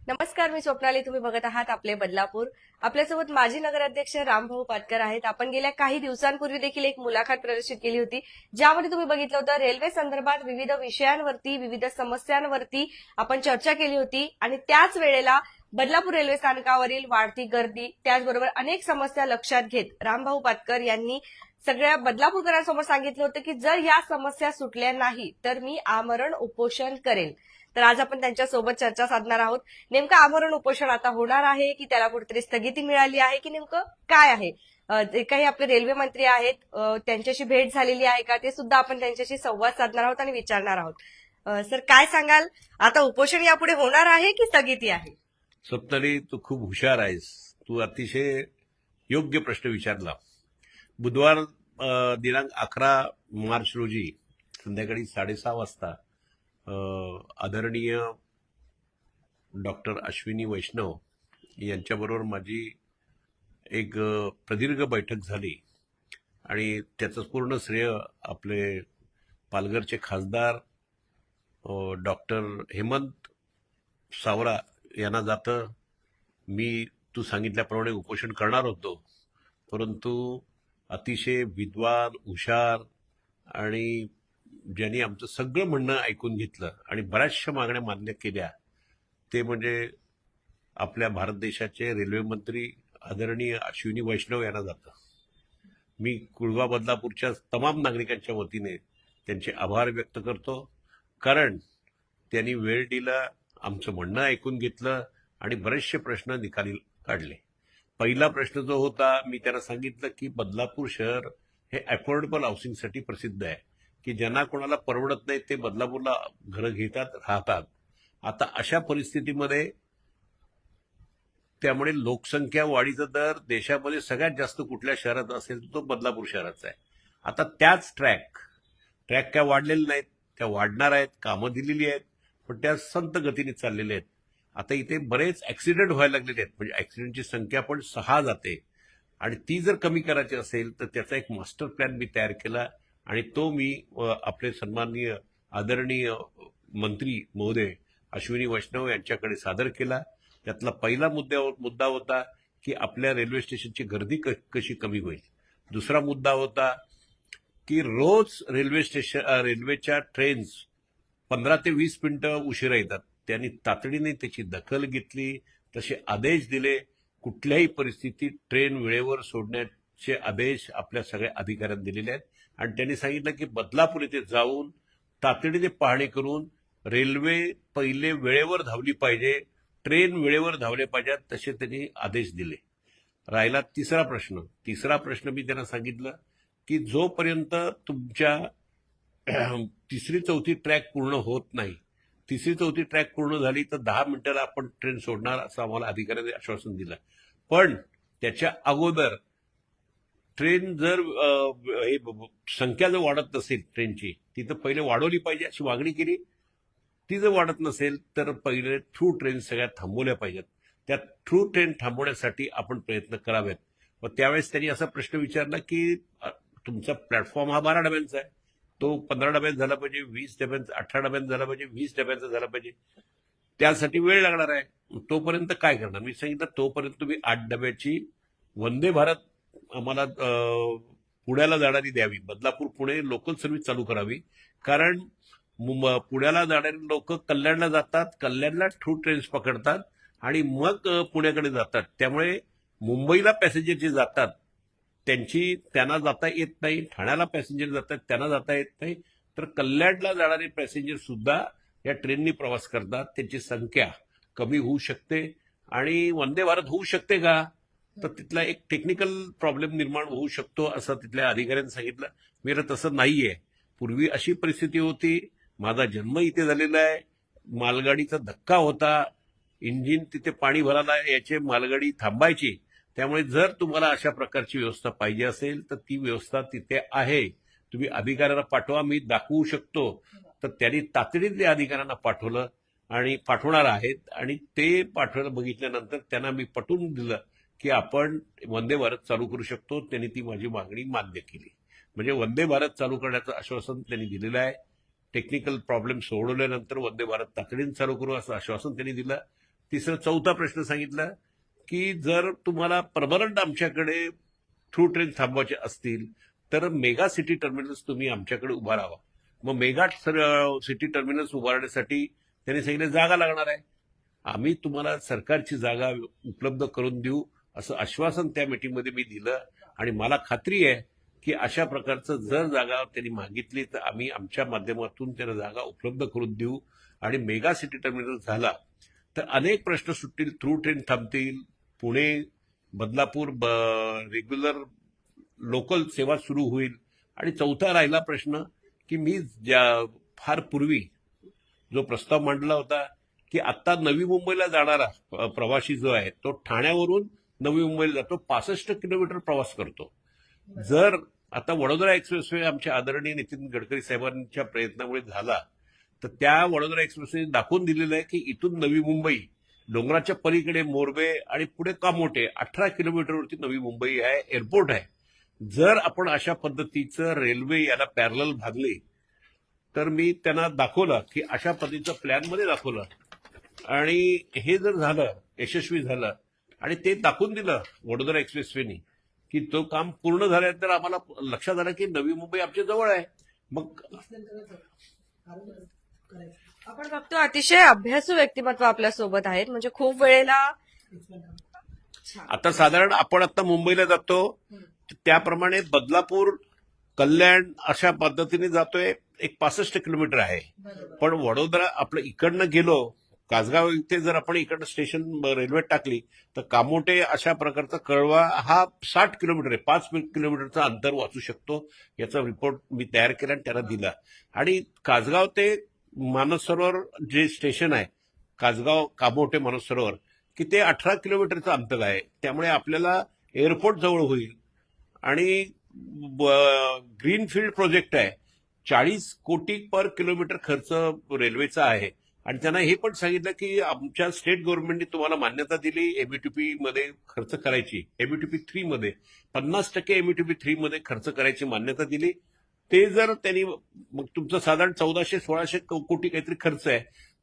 नमस्कार, मी स्वप्नाली. तुम्ही बघत आहात आपले बदलापूर. आपल्यासोबत माजी नगराध्यक्ष रामभाऊ पाटकर आहेत. आपण गेल्या काही दिवसांपूर्वी देखील एक मुलाखत प्रदर्शित केली होती, ज्यामध्ये तुम्ही बघितलं होतं रेल्वे संदर्भात विविध विषयांवरती, विविध समस्यांवरती आपण चर्चा केली होती आणि त्याच वेळेला बदलापूर रेल्वे स्थानकावरील वाढती गर्दी, त्याचबरोबर अनेक समस्या लक्षात घेत रामभाऊ पाटकर यांनी सगळ्या बदलापूरकरांसमोर सांगितलं होतं की जर या समस्या सुटल्या नाही तर मी आमरण उपोषण करेल. तर आज आपण त्यांच्यासोबत चर्चा साधणार आहोत. नेमकं आमरण उपोषण आता होणार आहे की त्याला कुठेतरी स्थगिती मिळाली आहे की नेमकं काय आहे? जे काही आपले रेल्वे मंत्री आहेत त्यांच्याशी भेट झालेली आहे का ते सुद्धा आपण त्यांच्याशी संवाद साधणार आहोत आणि विचारणार आहोत. सर, काय सांगाल? आता उपोषण यापुढे होणार आहे की स्थगिती आहे? स्वप्नाली, तू खूप हुशार आहेस. तू अतिशय योग्य प्रश्न विचारला. बुधवार दिनांक 11 मार्च रोजी संध्याकाळी 6:30 वाजता आदरणीय डॉक्टर अश्विनी वैष्णव यांच्याबरोबर माझी एक प्रदीर्घ बैठक झाली आणि त्याचं पूर्ण श्रेय आपले पालघरचे खासदार डॉक्टर हेमंत सावरा यांना जातं. मी तू सांगितल्याप्रमाणे उपोषण करणार होतो, परंतु अतिशय विद्वान, हुशार आणि ज्यांनी आमचं सगळं म्हणणं ऐकून घेतलं आणि बऱ्याचशा मागण्या मान्य केल्या, ते म्हणजे आपल्या भारत देशाचे रेल्वे मंत्री आदरणीय अश्विनी वैष्णव यांना जातं. मी कुळवा बदलापूरच्या तमाम नागरिकांच्या वतीने त्यांचे आभार व्यक्त करतो, कारण त्यांनी वेळ दिला, आमचं म्हणणं ऐकून घेतलं आणि बरेचसे प्रश्न निकाली काढले. पहिला प्रश्न जो होता, मी त्यांना सांगितलं की बदलापूर शहर हे अफोर्डेबल हाऊसिंगसाठी प्रसिद्ध आहे, की ज्यांना कोणाला परवडत नाही ते बदलापूरला घरं घेतात, राहतात. आता अशा परिस्थितीमध्ये त्यामुळे लोकसंख्या वाढीचा दर देशामध्ये सगळ्यात जास्त कुठल्या शहरात असेल तो बदलापूर शहराचा आहे. आता त्याच ट्रॅक काय वाढलेले नाहीत, त्या वाढणार आहेत, कामं दिलेली आहेत, पण त्या संत गतीने चाललेल्या आहेत. आता इथे बरेच ऍक्सिडेंट व्हायला लागलेले आहेत, म्हणजे ऍक्सिडेंटची संख्या पण 6 जाते आणि ती जर कमी करायची असेल तर त्याचा एक मास्टर प्लॅन मी तयार केला आणि तो मी आपले सन्माननीय आदरणीय मंत्री महोदय अश्विनी वैष्णव यांच्याकडे सादर केला. त्यातला पहिला मुद्दा होता की आपल्या रेल्वे स्टेशनची गर्दी कशी कमी होईल. दुसरा मुद्दा होता की रोज रेल्वेच्या ट्रेन्स 15 ते 20 मिनिटं उशिरा येतात. त्यांनी तातडीने त्याची दखल घेतली, तसे आदेश दिले. कुठल्याही परिस्थितीत ट्रेन वेळेवर सोडण्याचे आदेश आपल्या सगळ्या अधिकाऱ्यांना दिलेले आहेत आणि त्यांनी सांगितलं की बदलापूर येथे जाऊन तातडीने पाहणी करून रेल्वे पहिले वेळेवर धावली पाहिजे, ट्रेन वेळेवर धावले पाहिजेत, तसे त्यांनी आदेश दिले. राहिला तिसरा प्रश्न मी त्यांना सांगितलं की जोपर्यंत तुमच्या तिसरी चौथी ट्रॅक पूर्ण होत नाही, तिसरी चौथी ट्रॅक पूर्ण झाली तर 10 मिनिटाला आपण ट्रेन सोडणार असं आम्हाला अधिकाऱ्यांनी आश्वासन दिलं. पण त्याच्या अगोदर ट्रेन जर संख्या जर वाढत नसेल ट्रेनची, ती तर पहिले वाढवली पाहिजे अशी मागणी केली. ती जर वाढत नसेल तर पहिले थ्रू ट्रेन सगळ्या थांबवल्या पाहिजेत. त्या थ्रू ट्रेन थांबवण्यासाठी आपण प्रयत्न करावेत. मग त्यावेळेस त्यांनी असा प्रश्न विचारला की तुमचा प्लॅटफॉर्म हा 12 डब्यांचा आहे, तो 15 डब्यांचा झाला पाहिजे, 20 डब्यांचा, 18 डब्यांचा झाला पाहिजे, 20 डब्यांचा झाला पाहिजे. त्यासाठी वेळ लागणार आहे. तोपर्यंत काय करणार? मी सांगितलं तोपर्यंत तुम्ही 8 डब्याची वंदे भारत आम्हाला पुण्याला जाणारी द्यावी. बदलापूर पुणे लोकल सर्व्हिस चालू करावी, कारण पुण्याला जाणारी लोक कल्याणला जातात, कल्याणला थ्रू ट्रेन्स पकडतात आणि मग पुण्याकडे जातात. त्यामुळे मुंबईला पॅसेंजर जे जातात त्यांना जाता येत नाही, ठाण्याला पॅसेंजर जातात त्यांना जाता येत नाही, तर कल्याणला जाणारे पॅसेंजर सुद्धा या ट्रेननी प्रवास करतात. त्यांची संख्या कमी होऊ शकते आणि वंदे भारत होऊ शकते का, तर तिथला एक टेक्निकल प्रॉब्लेम निर्माण होऊ शकतो असं तिथल्या अधिकाऱ्यांनी सांगितलं. मी तसं नाहीये. पूर्वी अशी परिस्थिती होती, माझा जन्म इथे झालेला आहे, मालगाडीचा धक्का होता, इंजिन तिथे पाणी भरायला याचे, मालगाडी थांबायची. त्यामुळे जर तुम्हाला अशा प्रकारची व्यवस्था पाहिजे असेल तर ती व्यवस्था तिथे आहे. तुम्ही अधिकाऱ्यांना पाठवा, मी दाखवू शकतो. तर त्यांनी तातडीने अधिकाऱ्यांना पाठवलं आणि पाठवणार आहेत आणि ते पाठवायला बघितल्यानंतर त्यांना मी पटवून दिलं की आपण वंदे भारत चालू करू शकतो. त्यांनी ती माझी मागणी मान्य केली. म्हणजे वंदे भारत चालू करण्याचं आश्वासन त्यांनी दिलेलं आहे. टेक्निकल प्रॉब्लेम सोडवल्यानंतर वंदे भारत तातडीने चालू करू असं आश्वासन त्यांनी दिलं. चौथा प्रश्न सांगितला की जर तुम्हाला परमनंट आमच्याकडे थ्रू ट्रेन थांबवायचे असतील तर मेगा सिटी टर्मिनल्स तुम्ही आमच्याकडे उभारावा. मग मेगा सिटी टर्मिनल्स उभारण्यासाठी त्यांनी सांगितलं जागा लागणार आहे. आम्ही तुम्हाला सरकारची जागा उपलब्ध करून देऊ असं आश्वासन त्या मीटिंगमध्ये मी दिलं आणि मला खात्री आहे की अशा प्रकारचं जर जागा त्यांनी मागितली तर आम्ही आमच्या माध्यमातून त्यांना जागा उपलब्ध करून देऊ. आणि मेगा सिटी टर्मिनल झाला तर अनेक प्रश्न सुटतील, थ्रू ट्रेन थांबतील, पुणे बदलापूर रेग्युलर लोकल सेवा सुरू होईल. आणि चौथा राहिला प्रश्न की मी फार पूर्वी जो प्रस्ताव मांडला होता की आता नवी मुंबईला जाणारा प्रवासी जो आहे तो ठाण्यावरून नवी मुंबईला जातो, 65 किलोमीटर प्रवास करतो. जर आता वडोदरा एक्सप्रेसवे आमच्या आदरणीय नितीन गडकरी साहेबांच्या प्रयत्नामुळे झाला तर त्या वडोदरा एक्सप्रेसवे दाखवून दिलेलं आहे की इथून नवी मुंबई, डोंगराच्या पलीकडे मोरबे आणि पुढे कामोठे 18 किलोमीटरवरती नवी मुंबई आहे, एअरपोर्ट आहे. जर आपण अशा पद्धतीचं रेल्वे याला पॅरलल भागले तर मी त्यांना दाखवलं की अशा पद्धतीचं प्लॅनमध्ये दाखवलं आणि हे जर झालं, यशस्वी झालं आणि ते दाखवून दिलं वडोदरा एक्सप्रेसवेनी की तो काम पूर्ण झाल्यानंतर आम्हाला लक्षात आलं की नवी मुंबई आमच्या जवळ आहे. मग आपण बघतो अतिशय अभ्यासू व्यक्तिमत्व आपल्या सोबत आहेत, म्हणजे खूप वेळेला आता साधारण आपण आता मुंबईला जातो त्याप्रमाणे बदलापूर, कल्याण अशा पद्धतीने जातोय. एक 65 किलोमीटर आहे. पण वडोदरा आपलं इकडनं गेलो, कासगाव इथे जर आपण इकडनं स्टेशन रेल्वे टाकली तर कामोठे अशा प्रकारचा कळवा हा 60 किलोमीटर आहे. 5 किलोमीटरचं अंतर वाचू शकतो. याचा रिपोर्ट मी तयार केला आणि त्याला दिला. आणि कासगाव ते मानस सरोवर जे स्टेशन आहे, कासगाव कामोठे मानस सरोवर, की ते 18 किलोमीटरचं अंतर आहे. त्यामुळे आपल्याला एअरपोर्ट जवळ होईल. आणि ग्रीनफील्ड प्रोजेक्ट आहे, 40 कोटी पर किलोमीटर खर्च रेल्वेचा आहे. आणि त्यांना हे पण सांगितलं की आमच्या स्टेट गव्हर्नमेंटने तुम्हाला मान्यता दिली एमईटीपी मध्ये खर्च करायची, एमईटीपी 3 मध्ये 50% एमईटीपी 3 मध्ये खर्च करायची मान्यता दिली. ते जर त्यांनी मग तुमचं साधारण 1400-1600 कोटी काहीतरी खर्च आहे,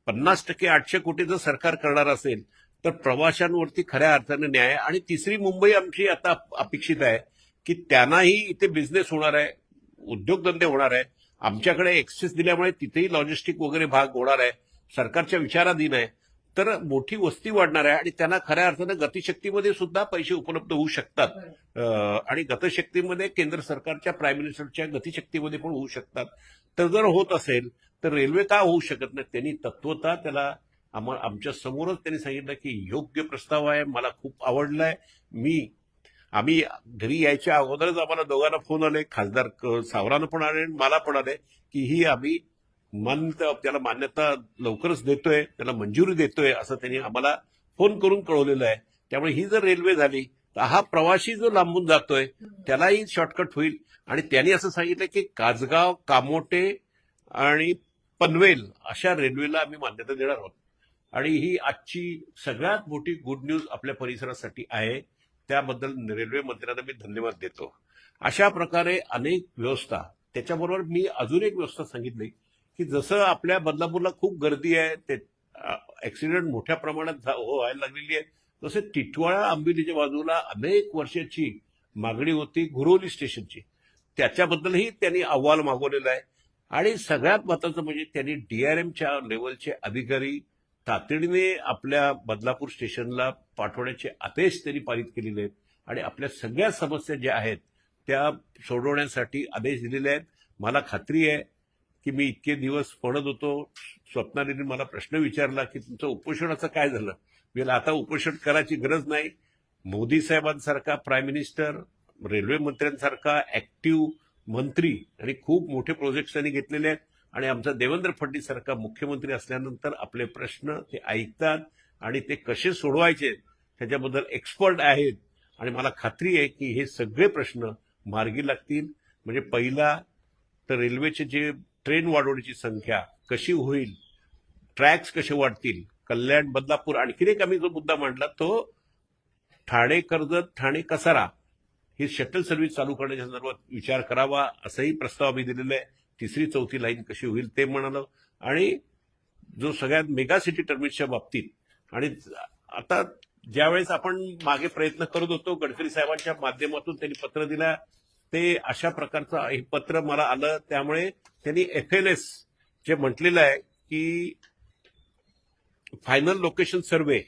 50% 800 कोटी जर सरकार करणार असेल तर प्रवाशांवरती खऱ्या अर्थाने न्याय. आणि तिसरी मुंबई आमची आता अपेक्षित आहे की त्यांनाही इथे बिझनेस होणार आहे, उद्योगधंदे होणार आहे. आमच्याकडे एक्सेस दिल्यामुळे तिथेही लॉजिस्टिक वगैरे भाग होणार आहे, सरकारच्या विचाराधीन आहे. तर मोठी वस्ती वाढणार आहे आणि त्यांना खऱ्या अर्थानं गतिशक्तीमध्ये सुद्धा पैसे उपलब्ध होऊ शकतात. आणि गतिशक्तीमध्ये केंद्र सरकारच्या प्राईम मिनिस्टरच्या गतिशक्तीमध्ये पण होऊ शकतात. तर जर होत असेल तर रेल्वे का होऊ शकत नाही. त्यांनी तत्वतः त्याला आमच्या समोरच त्यांनी सांगितलं की योग्य प्रस्ताव आहे, मला खूप आवडलाय. आम्ही घरी यायच्या अगोदरच आम्हाला दोघांना फोन आले, खासदार सावरानं पण आले, मला पण आले की ही आम्ही त्याला मान्यता लवकरच देतोय, त्याला मंजुरी देतोय असं त्यांनी आम्हाला फोन करून कळवलेलं आहे. त्यामुळे ही जर रेल्वे झाली तर हा प्रवासी जो लांबून जातोय त्यालाही शॉर्टकट होईल. आणि त्यांनी असं सांगितलं की कासगाव, कामोठे आणि पनवेल अशा रेल्वेला आम्ही मान्यता देणार आहोत. आणि ही आजची सगळ्यात मोठी गुड न्यूज आपल्या परिसरासाठी आहे. त्याबद्दल रेल्वे मंत्र्यांना मी धन्यवाद देतो. अशा प्रकारे अनेक व्यवस्था, त्याच्याबरोबर मी अजून एक व्यवस्था सांगितली की जसं आपल्या बदलापूरला खूप गर्दी आहे, ते ऍक्सिडेंट मोठ्या प्रमाणात व्हायला लागलेली आहे, तसे टिटवाळा आंबिलीच्या बाजूला अनेक वर्षाची मागणी होती गुरवली स्टेशनची, त्याच्याबद्दलही त्यांनी अहवाल मागवलेला आहे. आणि सगळ्यात महत्वाचं म्हणजे त्यांनी डीआरएमच्या लेवलचे अधिकारी तातडीने आपल्या बदलापूर स्टेशनला पाठवण्याचे आदेश त्यांनी पारित केलेले आहेत. आणि आपल्या सगळ्या समस्या ज्या आहेत त्या सोडवण्यासाठी आदेश दिलेले आहेत. मला खात्री आहे की मी इतके दिवस पडत होतो, स्वप्नालीने मला प्रश्न विचारला की तुमचं उपोषणाचं काय झालं. मी आता उपोषण करायची गरज नाही. मोदी साहेबांसारखा प्राईम मिनिस्टर, रेल्वे मंत्र्यांसारखा ऍक्टिव्ह मंत्री आणि खूप मोठे प्रोजेक्ट त्यांनी घेतलेले आहेत. आणि आमचा देवेंद्र फडणवीस सारखा मुख्यमंत्री असल्यानंतर आपले प्रश्न ते ऐकतात आणि ते कसे सोडवायचे त्याच्याबद्दल एक्सपर्ट आहेत. आणि मला खात्री आहे की हे सगळे प्रश्न मार्गी लागतील. म्हणजे पहिला तर रेल्वेचे जे ट्रेन वाढवण्याची संख्या कशी होईल, ट्रॅक्स कसे वाढतील, कल्याण, बदलापूर. आणखीन एक आम्ही जो मुद्दा मांडला तो ठाणे कर्जत, ठाणे कसारा ही शटल सर्व्हिस चालू करण्याच्या संदर्भात विचार करावा असाही प्रस्ताव आम्ही दिलेला आहे. 3री 4थी लाईन कशी होईल ते म्हणालो. आणि जो सगळ्यात मेगा सिटी टर्मिनसच्या बाबतीत आणि आता ज्यावेळेस आपण मागे प्रयत्न करत होतो, गडकरी साहेबांच्या माध्यमातून त्यांनी पत्र दिलं, ते अशा प्रकारचं हे पत्र मला आलं. त्यामुळे त्यांनी FLS जे म्हटलेलं आहे की final location survey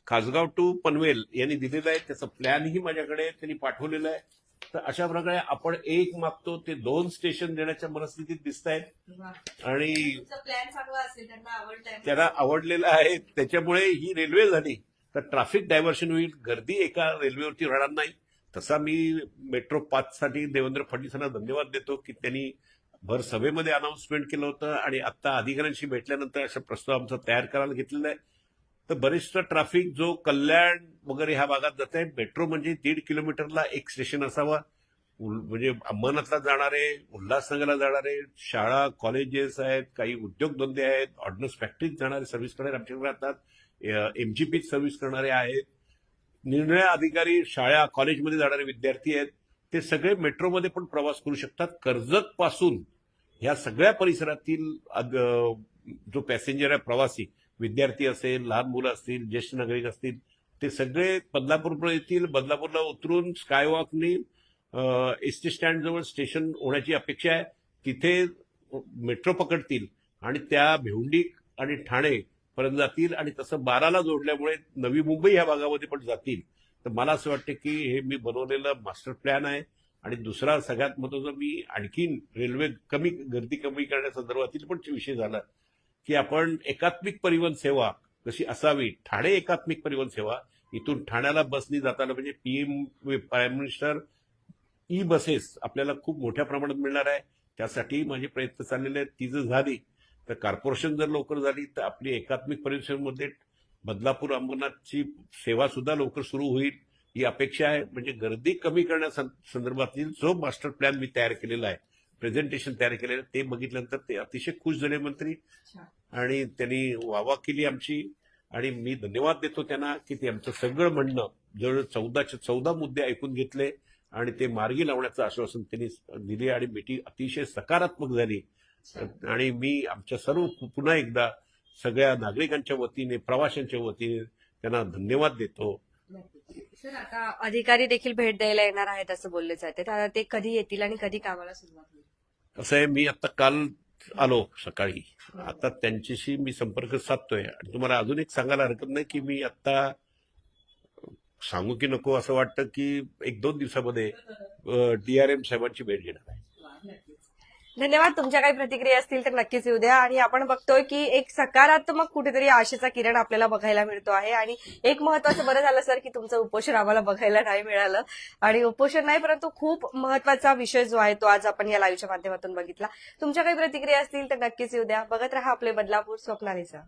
Khasgaon to Panvel यांनी दिलेलं आहे, त्याचं प्लॅनही माझ्याकडे त्यांनी पाठवलेलं आहे. तर अशा प्रकारे आपण एक मागतो ते 2 स्टेशन देण्याच्या मनस्थितीत दिसत आहेत आणि प्लॅन चांगला असेल, त्यांना आवडलेलं आहे. त्याच्यामुळे ही रेल्वे झाली तर ट्रॅफिक डायव्हर्शन होईल, गर्दी एका रेल्वेवरती राहणार नाही. तसा मी मेट्रो 5 साठी देवेंद्र फडणवीसांना धन्यवाद देतो की त्यांनी भर सभेमध्ये अनाउन्समेंट केलं होतं आणि आता अधिकाऱ्यांशी भेटल्यानंतर असा प्रस्ताव आमचा तयार करायला घेतलेला आहे. तर बरेचसा ट्रॅफिक जो कल्याण वगैरे ह्या भागात जात आहे, मेट्रो म्हणजे 1.5 किलोमीटरला एक स्टेशन असावा. म्हणजे अंबरनाथला जाणारे, उल्हासनगरला जाणारे, शाळा कॉलेजेस आहेत, काही उद्योगधंदे आहेत, ऑर्डनन्स फॅक्टरीत जाणारे सर्व्हिस करणारे आमच्याकडे राहतात, MGP सर्व्हिस करणारे आहेत, निर्णय अधिकारी शाळा कॉलेजमध्ये जाणारे विद्यार्थी आहेत. ते सगळे मेट्रोमध्ये पण प्रवास करू शकतात. कर्जत पासून ह्या सगळ्या परिसरातील जो पॅसेंजर आहे, प्रवासी विद्यार्थी असेल, लहान मुलं असतील, ज्येष्ठ नागरिक असतील, ते सगळे बदलापूर येतील. बदलापूरला उतरून स्कायवॉकनी एसटी स्टँड जवळ स्टेशन होण्याची अपेक्षा आहे. तिथे मेट्रो पकडतील आणि त्या भिवंडी आणि ठाणे पर्यंत जातील आणि तसं 12ला जोडल्यामुळे नवी मुंबई ह्या भागामध्ये पण जातील. तर मला असं वाटतं की हे मी बनवलेलं मास्टर प्लॅन आहे. आणि दुसरा सगळ्यात महत्वाचा, मी आणखीन रेल्वे गर्दी कमी करण्यासंदर्भातील पण विषय झाला की आपण एकात्मिक परिवहन सेवा कशी असावी. ठाणे एकात्मिक परिवहन सेवा, इथून ठाण्याला बसनी जाताना म्हणजे प्राईम मिनिस्टर ई बसेस आपल्याला खूप मोठ्या प्रमाणात मिळणार आहे. त्यासाठी माझे प्रयत्न चाललेले आहेत. ती जर झाली तर कॉर्पोरेशन जर लवकर झाली तर आपली एकात्मिक परिवहनमध्ये बदलापूर अंबरनाथची सेवा सुद्धा लवकर सुरू होईल ही अपेक्षा आहे. म्हणजे गर्दी कमी करण्यासंदर्भातील जो मास्टर प्लॅन मी तयार केलेला आहे, प्रेझेंटेशन तयार केलेलं आहे, ते बघितल्यानंतर ते अतिशय खुश झाले मंत्री आणि त्यांनी वाहवा केली आमची. आणि मी धन्यवाद देतो त्यांना की ते आमचं सगळं म्हणणं जवळ 14 मुद्दे ऐकून घेतले आणि ते मार्गी लावण्याचं आश्वासन त्यांनी दिले आणि मीटिंग अतिशय सकारात्मक झाली. आणि मी आमच्या सर्व पुन्हा एकदा सगळ्या नागरिकांच्या वतीने, प्रवाशांच्या वतीने त्यांना धन्यवाद देतो. सर, आता अधिकारी देखील भेट द्यायला येणार आहेत असं बोलले जाते, तर आता ते कधी येतील आणि कधी कामाला सुरुवात होईल? कसं आहे, मी आता काल आलो सकाळी, आता त्यांच्याशी मी संपर्क साधतोय. आणि तुम्हाला अजून एक सांगायला हरकत नाही की मी आता सांगू की नको असं वाटतं की 1-2 दिवसामध्ये DRM साहेबांची भेट घेणार आहे. धन्यवाद. तुमच्या काही प्रतिक्रिया असतील तर नक्कीच येऊ द्या. आणि आपण बघतोय की एक सकारात्मक कुठेतरी आशेचा किरण आपल्याला बघायला मिळतो आहे. आणि एक महत्वाचं बरं झालं सर की तुमचं उपोषण आम्हाला बघायला नाही मिळालं. आणि उपोषण नाही, परंतु खूप महत्वाचा विषय जो आहे तो आज आपण या लाईव्हच्या माध्यमातून बघितला. तुमच्या काही प्रतिक्रिया असतील तर नक्कीच येऊ द्या. बघत रहा आपले बदलापूर स्वप्नालीचा.